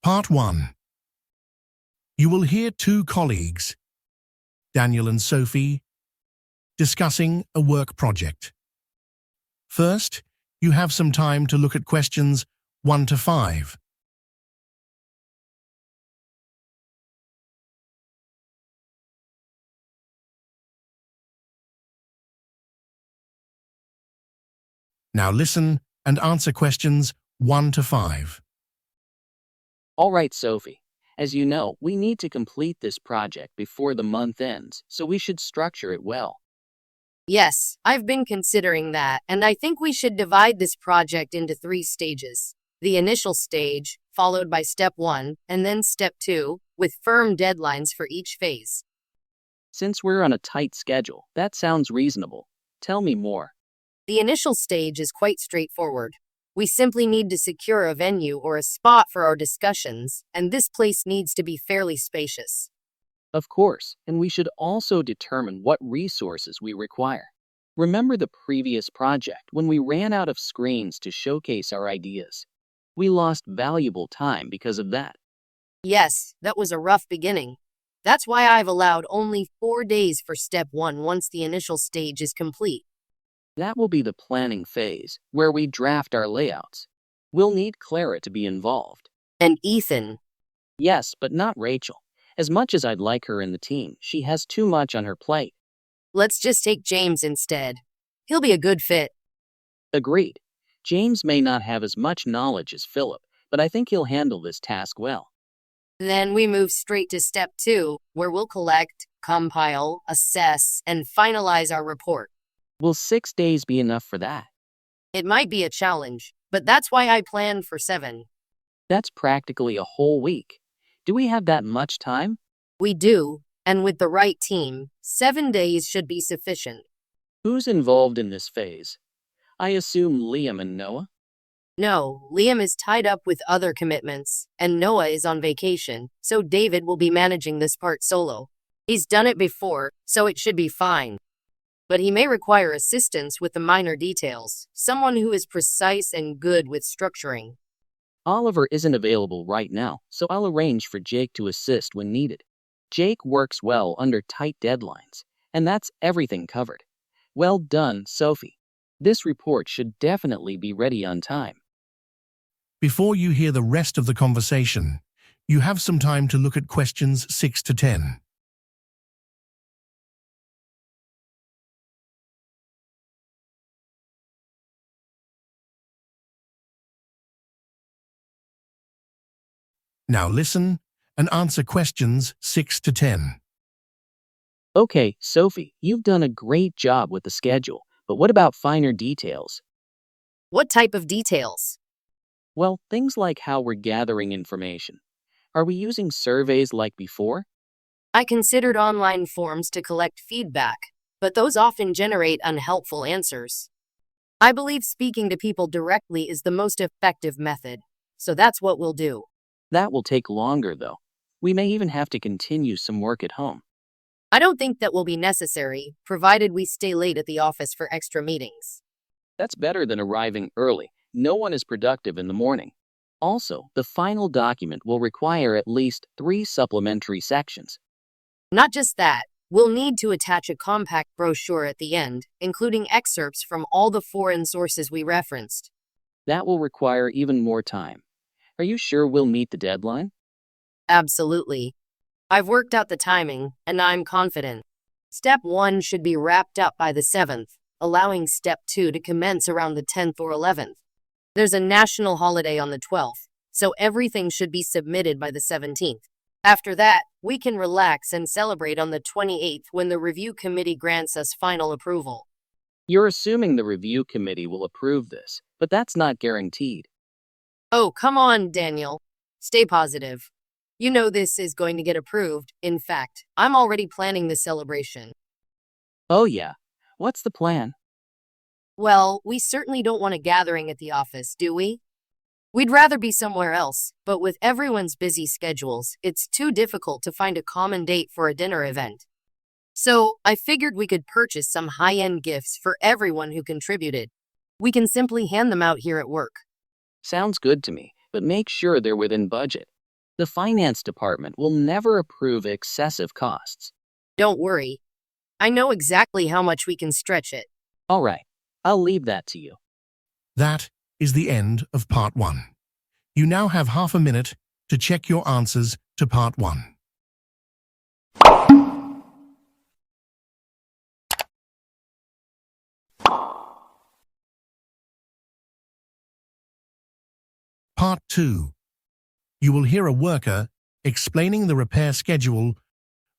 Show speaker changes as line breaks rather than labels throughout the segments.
Part 1. You will hear two colleagues, Daniel and Sophie, discussing a work project. First, you have some time to look at questions 1 to 5. Now listen and answer questions 1 to 5.
All right, Sophie. As you know, we need to complete this project before the month ends, so we should structure it well.
Yes, I've been considering that, and I think we should divide this project into 3 stages. The initial stage, followed by step 1, and then step 2, with firm deadlines for each phase.
Since we're on a tight schedule, that sounds reasonable. Tell me more.
The initial stage is quite straightforward. We simply need to secure a venue or a spot for our discussions, and this place needs to be fairly spacious.
Of course, and we should also determine what resources we require. Remember the previous project when we ran out of screens to showcase our ideas? We lost valuable time because of that.
Yes, that was a rough beginning. That's why I've allowed only 4 days for step 1 once the initial stage is complete.
That will be the planning phase, where we draft our layouts. We'll need Clara to be involved.
And Ethan.
Yes, but not Rachel. As much as I'd like her in the team, she has too much on her plate.
Let's just take James instead. He'll be a good fit.
Agreed. James may not have as much knowledge as Philip, but I think he'll handle this task well.
Then we move straight to step 2, where we'll collect, compile, assess, and finalize our report.
Will 6 days be enough for that?
It might be a challenge, but that's why I planned for 7.
That's practically a whole week. Do we have that much time?
We do, and with the right team, 7 days should be sufficient.
Who's involved in this phase? I assume Liam and Noah?
No, Liam is tied up with other commitments, and Noah is on vacation, so David will be managing this part solo. He's done it before, so it should be fine. But he may require assistance with the minor details, someone who is precise and good with structuring.
Oliver isn't available right now, so I'll arrange for Jake to assist when needed. Jake works well under tight deadlines, and that's everything covered. Well done, Sophie. This report should definitely be ready on time.
Before you hear the rest of the conversation, you have some time to look at questions 6 to 10. Now listen and answer questions 6 to 10.
Okay, Sophie, you've done a great job with the schedule, but what about finer details?
What type of details?
Well, things like how we're gathering information. Are we using surveys like before?
I considered online forms to collect feedback, but those often generate unhelpful answers. I believe speaking to people directly is the most effective method, so that's what we'll do.
That will take longer, though. We may even have to continue some work at home.
I don't think that will be necessary, provided we stay late at the office for extra meetings.
That's better than arriving early. No one is productive in the morning. Also, the final document will require at least 3 supplementary sections.
Not just that, we'll need to attach a compact brochure at the end, including excerpts from all the foreign sources we referenced.
That will require even more time. Are you sure we'll meet the deadline?
Absolutely. I've worked out the timing, and I'm confident. Step 1 should be wrapped up by the 7th, allowing step 2 to commence around the 10th or 11th. There's a national holiday on the 12th, so everything should be submitted by the 17th. After that, we can relax and celebrate on the 28th when the review committee grants us final approval.
You're assuming the review committee will approve this, but that's not guaranteed.
Oh, come on, Daniel. Stay positive. You know this is going to get approved. In fact, I'm already planning the celebration.
Oh yeah. What's the plan?
Well, we certainly don't want a gathering at the office, do we? We'd rather be somewhere else, but with everyone's busy schedules, it's too difficult to find a common date for a dinner event. So, I figured we could purchase some high-end gifts for everyone who contributed. We can simply hand them out here at work.
Sounds good to me, but make sure they're within budget. The finance department will never approve excessive costs.
Don't worry. I know exactly how much we can stretch it.
All right, I'll leave that to you.
That is the end of Part 1. You now have half a minute to check your answers to Part 1. Part 2. You will hear a worker explaining the repair schedule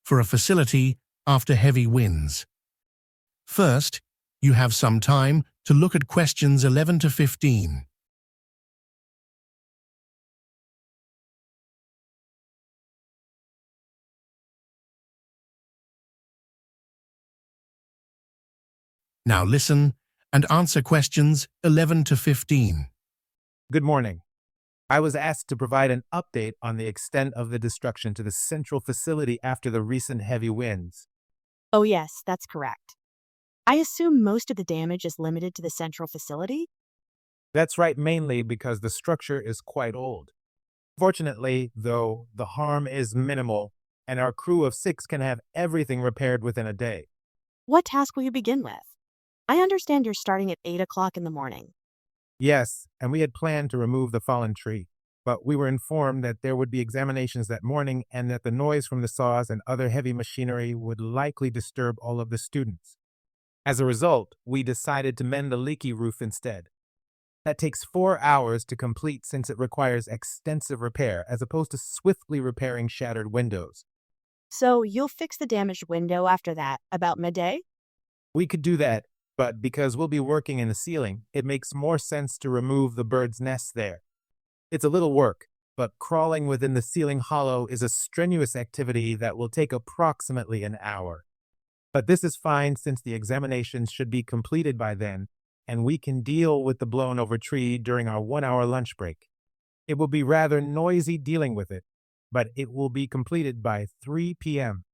for a facility after heavy winds. First, you have some time to look at questions 11 to 15. Now listen and answer questions 11 to 15.
Good morning. I was asked to provide an update on the extent of the destruction to the central facility after the recent heavy winds.
Oh, yes, that's correct. I assume most of the damage is limited to the central facility?
That's right, mainly because the structure is quite old. Fortunately, though, the harm is minimal, and our crew of 6 can have everything repaired within a day.
What task will you begin with? I understand you're starting at 8 o'clock in the morning.
Yes, and we had planned to remove the fallen tree, but we were informed that there would be examinations that morning and that the noise from the saws and other heavy machinery would likely disturb all of the students. As a result, we decided to mend the leaky roof instead. That takes 4 hours to complete since it requires extensive repair as opposed to swiftly repairing shattered windows.
So you'll fix the damaged window after that, about midday?
We could do that, but because we'll be working in the ceiling, it makes more sense to remove the bird's nest there. It's a little work, but crawling within the ceiling hollow is a strenuous activity that will take approximately an hour. But this is fine since the examinations should be completed by then, and we can deal with the blown over tree during our 1-hour lunch break. It will be rather noisy dealing with it, but it will be completed by 3 p.m.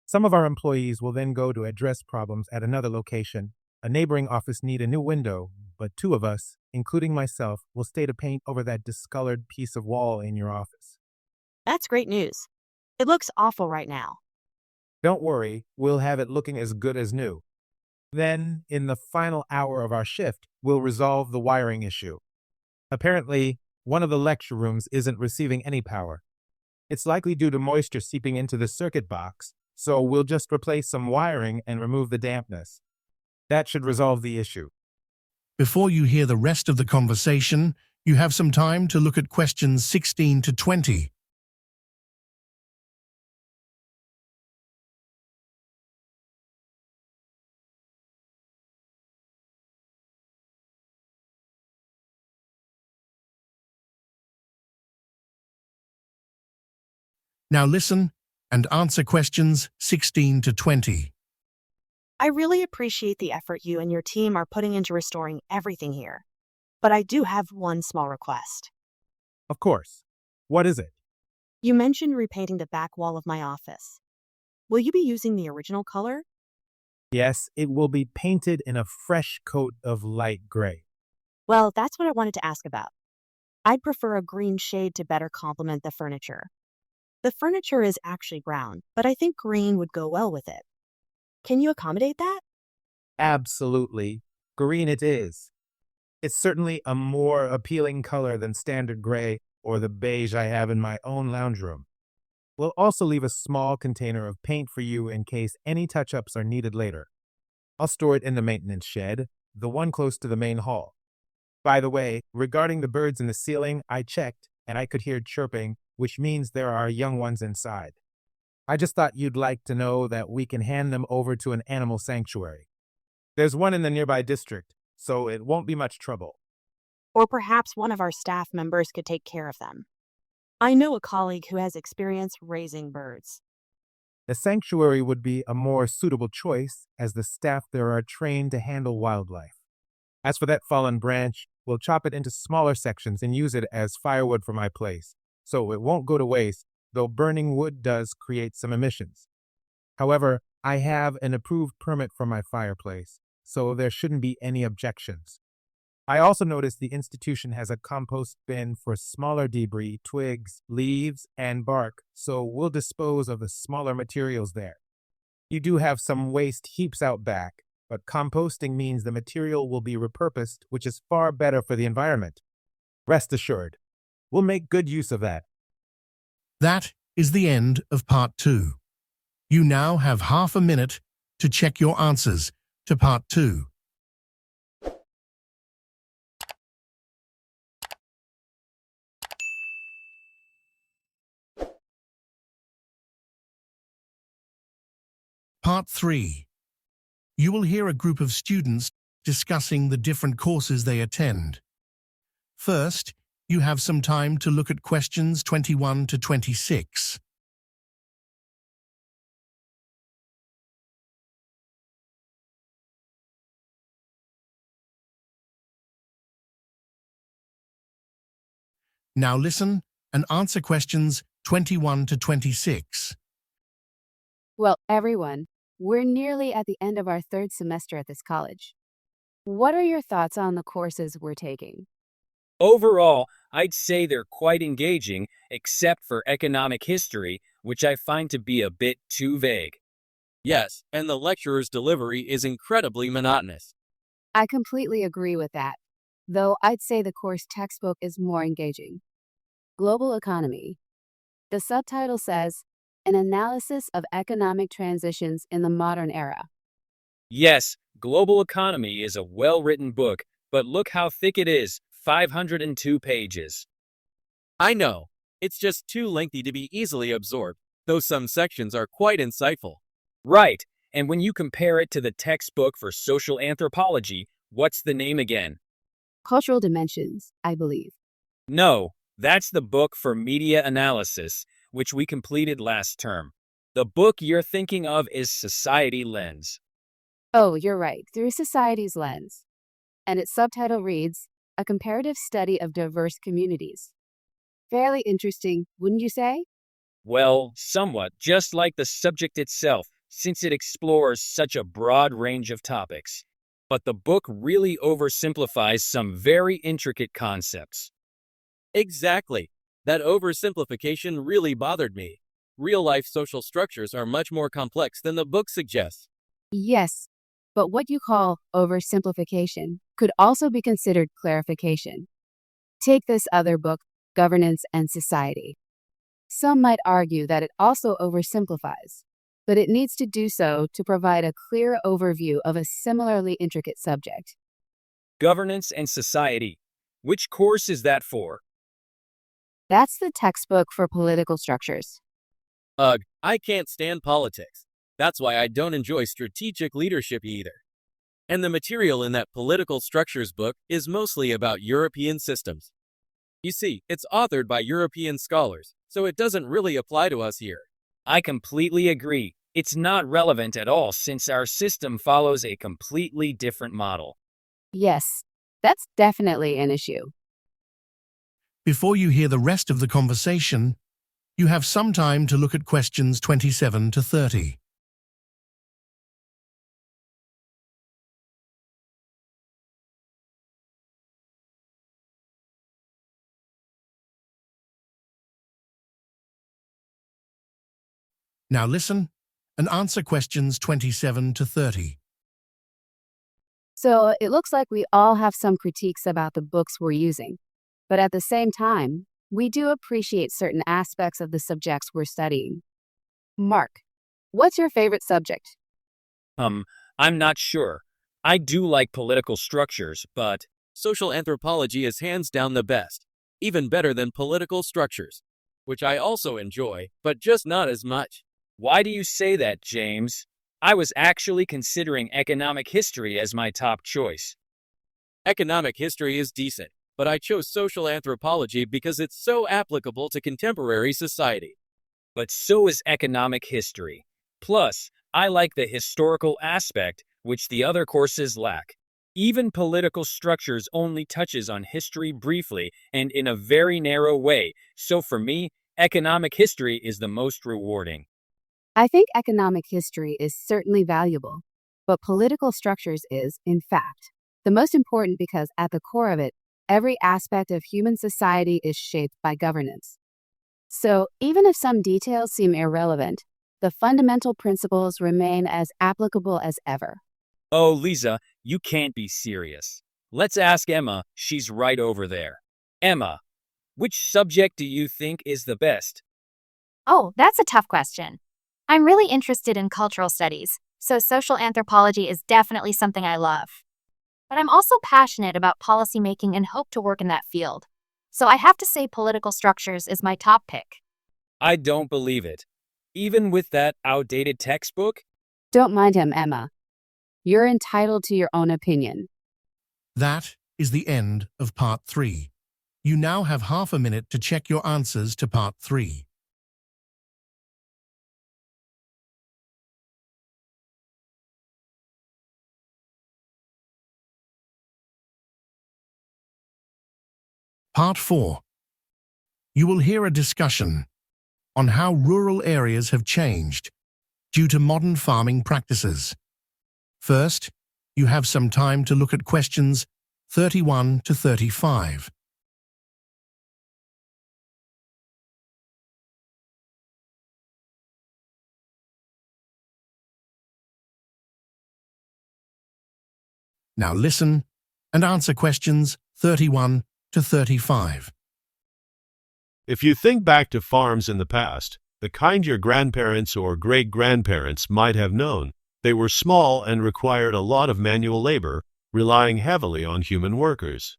Some of our employees will then go to address problems at another location. A neighboring office need a new window, but 2 of us, including myself, will stay to paint over that discolored piece of wall in your office.
That's great news. It looks awful right now.
Don't worry, we'll have it looking as good as new. Then, in the final hour of our shift, we'll resolve the wiring issue. Apparently, one of the lecture rooms isn't receiving any power. It's likely due to moisture seeping into the circuit box, so we'll just replace some wiring and remove the dampness. That should resolve the issue.
Before you hear the rest of the conversation, you have some time to look at questions 16 to 20. Now listen and answer questions 16 to 20.
I really appreciate the effort you and your team are putting into restoring everything here. But I do have one small request.
Of course. What is it?
You mentioned repainting the back wall of my office. Will you be using the original color?
Yes, it will be painted in a fresh coat of light gray.
Well, that's what I wanted to ask about. I'd prefer a green shade to better complement the furniture. The furniture is actually brown, but I think green would go well with it. Can you accommodate that?
Absolutely. Green it is. It's certainly a more appealing color than standard gray or the beige I have in my own lounge room. We'll also leave a small container of paint for you in case any touch-ups are needed later. I'll store it in the maintenance shed, the one close to the main hall. By the way, regarding the birds in the ceiling, I checked and I could hear chirping, which means there are young ones inside. I just thought you'd like to know that we can hand them over to an animal sanctuary. There's one in the nearby district, so it won't be much trouble.
Or perhaps one of our staff members could take care of them. I know a colleague who has experience raising birds.
The sanctuary would be a more suitable choice, as the staff there are trained to handle wildlife. As for that fallen branch, we'll chop it into smaller sections and use it as firewood for my place, so it won't go to waste, though burning wood does create some emissions. However, I have an approved permit for my fireplace, so there shouldn't be any objections. I also noticed the institution has a compost bin for smaller debris, twigs, leaves, and bark, so we'll dispose of the smaller materials there. You do have some waste heaps out back, but composting means the material will be repurposed, which is far better for the environment. Rest assured, we'll make good use of that.
That is the end of Part 2. You now have half a minute to check your answers to Part 2. Part 3. You will hear a group of students discussing the different courses they attend. First, you have some time to look at questions 21 to 26. Now listen and answer questions 21 to 26.
Well, everyone, we're nearly at the end of our third semester at this college. What are your thoughts on the courses we're taking?
Overall, I'd say they're quite engaging, except for economic history, which I find to be a bit too vague.
Yes, and the lecturer's delivery is incredibly monotonous.
I completely agree with that, though I'd say the course textbook is more engaging. Global Economy. The subtitle says, An Analysis of Economic Transitions in the Modern Era.
Yes, Global Economy is a well-written book, but look how thick it is, 502 pages.
I know, it's just too lengthy to be easily absorbed, though some sections are quite insightful.
Right, and when you compare it to the textbook for social anthropology, what's the name again?
Cultural Dimensions, I believe.
No, that's the book for media analysis, which we completed last term. The book you're thinking of is Society Lens.
Oh, you're right, Through Society's Lens. And its subtitle reads, A Comparative Study of Diverse Communities. Fairly interesting, wouldn't you say?
Well, somewhat, just like the subject itself, since it explores such a broad range of topics. But the book really oversimplifies some very intricate concepts.
Exactly. That oversimplification really bothered me. Real-life social structures are much more complex than the book suggests.
Yes, but what you call oversimplification could also be considered clarification. Take this other book, Governance and Society. Some might argue that it also oversimplifies, but it needs to do so to provide a clear overview of a similarly intricate subject.
Governance and Society. Which course is that for?
That's the textbook for political structures.
Ugh, I can't stand politics. That's why I don't enjoy strategic leadership either. And the material in that political structures book is mostly about European systems. You see, it's authored by European scholars, so it doesn't really apply to us here.
I completely agree. It's not relevant at all since our system follows a completely different model.
Yes, that's definitely an issue.
Before you hear the rest of the conversation, you have some time to look at questions 27 to 30. Now listen and answer questions 27 to 30.
So it looks like we all have some critiques about the books we're using. But at the same time, we do appreciate certain aspects of the subjects we're studying. Mark, what's your favorite subject?
I'm not sure. I do like political structures, but
Social anthropology is hands down the best, even better than political structures, which I also enjoy, but just not as much.
why do you say that, James? I was actually considering economic history as my top choice.
Economic history is decent, but I chose social anthropology because it's so applicable to contemporary society.
But so is economic history. Plus, I like the historical aspect, which the other courses lack. Even political structures only touches on history briefly and in a very narrow way, so for me, economic history is the most rewarding.
I think economic history is certainly valuable, but political structures is, in fact, The most important because at the core of it, every aspect of human society is shaped by governance. So, even if some details seem irrelevant, the fundamental principles remain as applicable as ever.
Oh, Lisa, you can't be serious. Let's ask Emma. She's right over there. Emma, which subject do you think is the best?
Oh, that's a tough question. I'm really interested in cultural studies, so social anthropology is definitely something I love. But I'm also passionate about policymaking and hope to work in that field. So I have to say political structures is my top pick.
I don't believe it. Even with that outdated textbook?
Don't mind him, Emma. You're entitled to your own opinion.
That is the end of Part 3. You now have half a minute to check your answers to Part 3. Part 4. You will hear a discussion on how rural areas have changed due to modern farming practices. First, you have some time to look at questions 31 to 35. Now listen and answer questions 31 to 35.
If you think back to farms in the past, the kind your grandparents or great-grandparents might have known, they were small and required a lot of manual labor, relying heavily on human workers.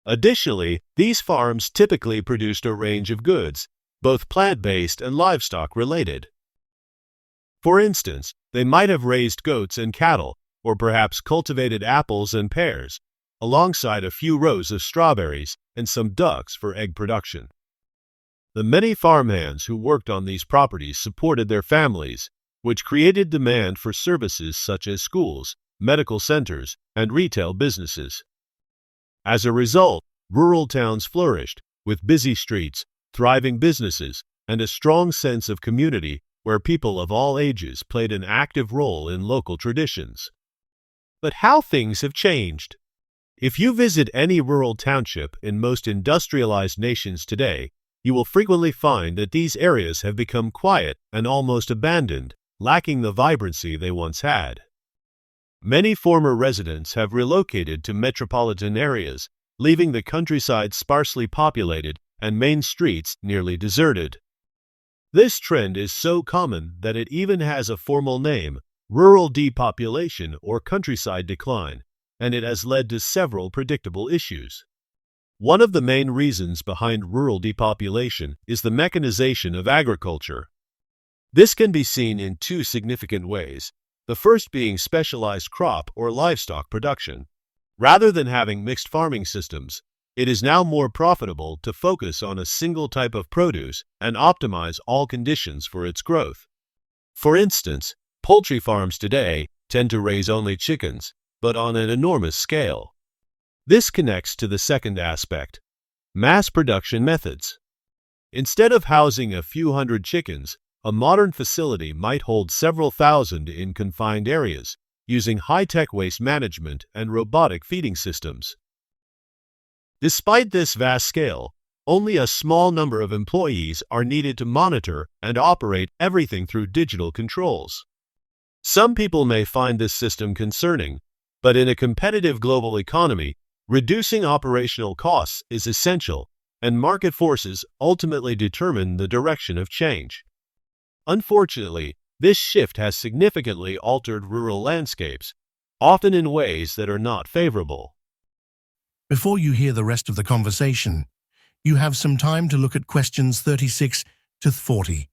Additionally, these farms typically produced a range of goods, both plant-based and livestock-related. For instance, they might have raised goats and cattle, or perhaps cultivated apples and pears, alongside a few rows of strawberries and some ducks for egg production. The many farmhands who worked on these properties supported their families, which created demand for services such as schools, medical centers, and retail businesses. As a result, rural towns flourished, with busy streets, thriving businesses, and a strong sense of community where people of all ages played an active role in local traditions. But how things have changed. If you visit any rural township in most industrialized nations today, you will frequently find that these areas have become quiet and almost abandoned, lacking the vibrancy they once had. Many former residents have relocated to metropolitan areas, leaving the countryside sparsely populated and main streets nearly deserted. This trend is so common that it even has a formal name, rural depopulation or countryside decline, and it has led to several predictable issues. One of the main reasons behind rural depopulation is the mechanization of agriculture. This can be seen in two significant ways, the first being specialized crop or livestock production. Rather than having mixed farming systems, it is now more profitable to focus on a single type of produce and optimize all conditions for its growth. For instance, poultry farms today tend to raise only chickens, but on an enormous scale. This connects to the second aspect, mass production methods. Instead of housing a few hundred chickens, a modern facility might hold several thousand in confined areas, using high-tech waste management and robotic feeding systems. Despite this vast scale, only a small number of employees are needed to monitor and operate everything through digital controls. Some people may find this system concerning, but in a competitive global economy, reducing operational costs is essential, and market forces ultimately determine the direction of change. Unfortunately, this shift has significantly altered rural landscapes, often in ways that are not favorable.
Before you hear the rest of the conversation, you have some time to look at questions 36 to 40.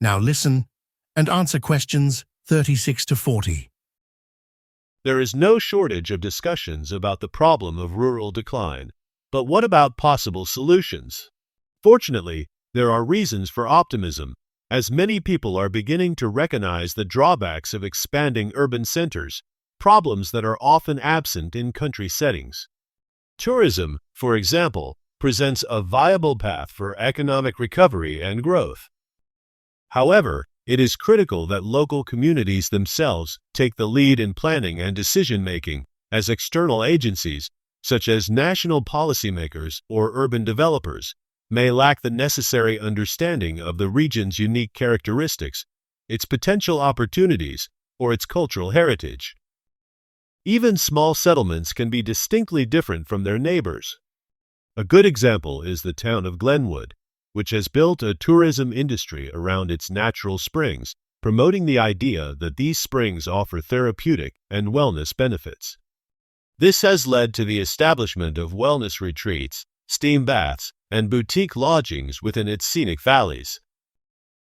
Now listen and answer questions 36 to 40.
There is no shortage of discussions about the problem of rural decline, but what about possible solutions? Fortunately, there are reasons for optimism, as many people are beginning to recognize the drawbacks of expanding urban centers, problems that are often absent in country settings. Tourism, for example, presents a viable path for economic recovery and growth. However, it is critical that local communities themselves take the lead in planning and decision-making, as external agencies, such as national policymakers or urban developers, may lack the necessary understanding of the region's unique characteristics, its potential opportunities, or its cultural heritage. Even small settlements can be distinctly different from their neighbors. A good example is the town of Glenwood, which has built a tourism industry around its natural springs, promoting the idea that these springs offer therapeutic and wellness benefits. This has led to the establishment of wellness retreats, steam baths, and boutique lodgings within its scenic valleys.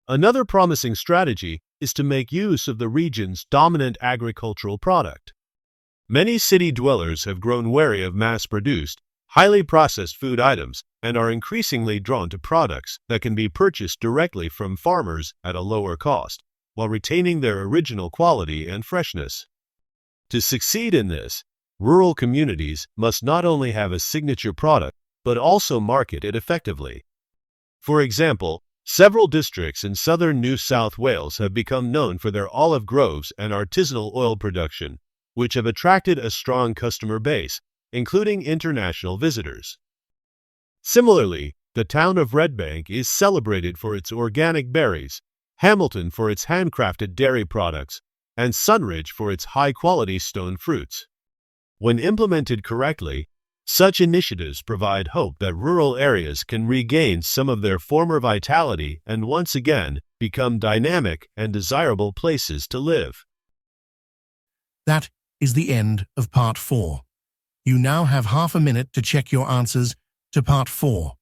Another promising strategy is to make use of the region's dominant agricultural product. Many city dwellers have grown wary of mass-produced, highly processed food items and are increasingly drawn to products that can be purchased directly from farmers at a lower cost, while retaining their original quality and freshness. To succeed in this, rural communities must not only have a signature product, but also market it effectively. For example, several districts in southern New South Wales have become known for their olive groves and artisanal oil production, which have attracted a strong customer base, including international visitors. Similarly, the town of Redbank is celebrated for its organic berries, Hamilton for its handcrafted dairy products, and Sunridge for its high-quality stone fruits. When implemented correctly, such initiatives provide hope that rural areas can regain some of their former vitality and once again become dynamic and desirable places to live.
That is the end of Part 4. You now have half a minute to check your answers to Part 4.